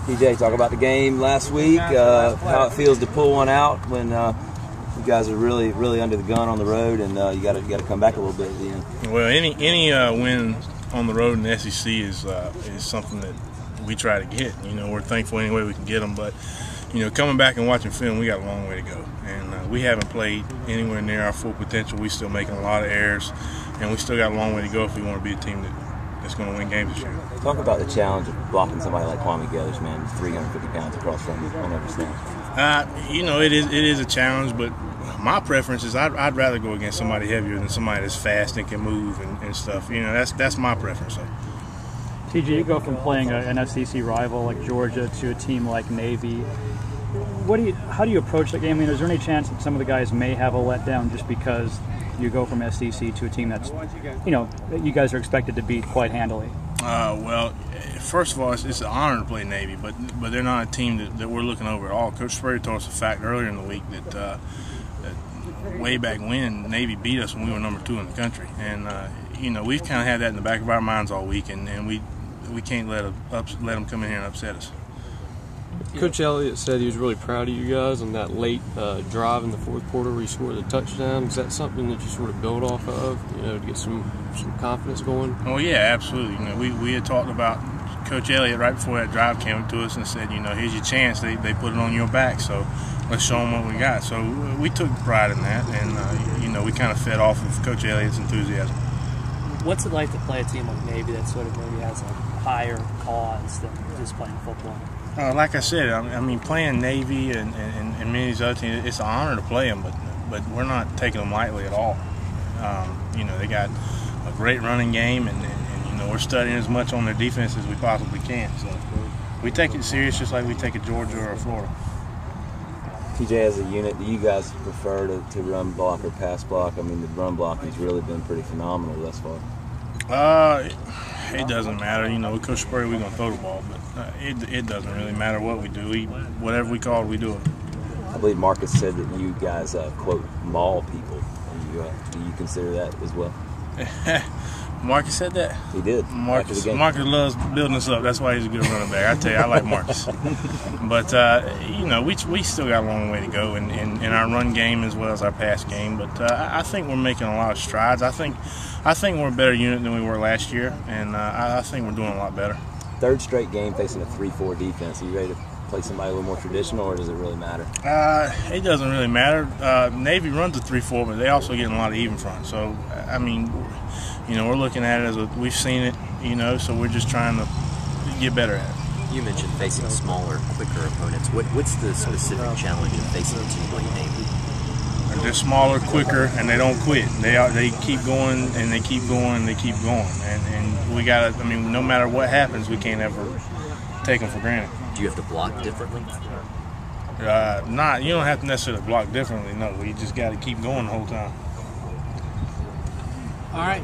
TJ, talk about the game last week, how it feels to pull one out when you guys are really under the gun on the road, and you got to come back a little bit at the end. Well, any win on the road in the SEC is something that we try to get. We're thankful any way we can get them, but coming back and watching film, we got a long way to go, and we haven't played anywhere near our full potential. We're still making a lot of errors, and we still got a long way to go if we want to be a team that's going to win games this year. Talk about the challenge of blocking somebody like Kwame Gethers, man. He's 350 pounds across from you on every snap. It is a challenge, but my preference is I'd rather go against somebody heavier than somebody that's fast and can move and stuff. That's my preference. So. TJ, you go from playing an SEC rival like Georgia to a team like Navy. How do you approach that game? I mean, is there any chance that some of the guys may have a letdown just because you go from SEC to a team that's, that you guys are expected to beat quite handily? Well, first of all, it's an honor to play Navy, but they're not a team that we're looking over at all. Coach Spurrier told us a fact earlier in the week that way back when Navy beat us when we were number 2 in the country, and we've kind of had that in the back of our minds all week, and we can't let them come in here and upset us. Coach Elliott said he was really proud of you guys on that late drive in the fourth quarter where you scored the touchdown. Is that something that you sort of build off of, to get some confidence going? Oh yeah, absolutely. We had talked about Coach Elliott right before that drive came to us and said, here's your chance. They put it on your back, so let's show them what we got. So we took pride in that, and we kind of fed off of Coach Elliott's enthusiasm. What's it like to play a team like Navy that sort of maybe has a higher cause than just playing football? Like I said, I mean, playing Navy and many of these other teams, it's an honor to play them, but we're not taking them lightly at all. They got a great running game, and we're studying as much on their defense as we possibly can. So we take it serious just like we take a Georgia or a Florida. TJ, as a unit, do you guys prefer to run block or pass block? I mean, the run blocking's really been pretty phenomenal thus far. It doesn't matter. With Coach Spurrier, we're going to throw the ball, but it doesn't really matter what we do. Whatever we call it, we do it. I believe Marcus said that you guys, quote, maul people. Do you consider that as well? Marcus said that? He did. Marcus loves building us up. That's why he's a good running back. I tell you, I like Marcus. But, we still got a long way to go in our run game as well as our pass game. But I think we're making a lot of strides. I think we're a better unit than we were last year, and I think we're doing a lot better. Third straight game facing a 3-4 defense. Are you ready to play somebody a little more traditional, or does it really matter? It doesn't really matter. Navy runs a 3-4, but they also get a lot of even front. So, I mean, we're looking at it as we've seen it, so we're just trying to get better at it. You mentioned facing smaller, quicker opponents. What's the specific challenge of facing a team like Navy? They're smaller, quicker, and they don't quit. They keep going, and they keep going, and they keep going. And we got to, no matter what happens, we can't ever take them for granted. Do you have to block differently? You don't have to necessarily block differently, no. You just got to keep going the whole time. All right.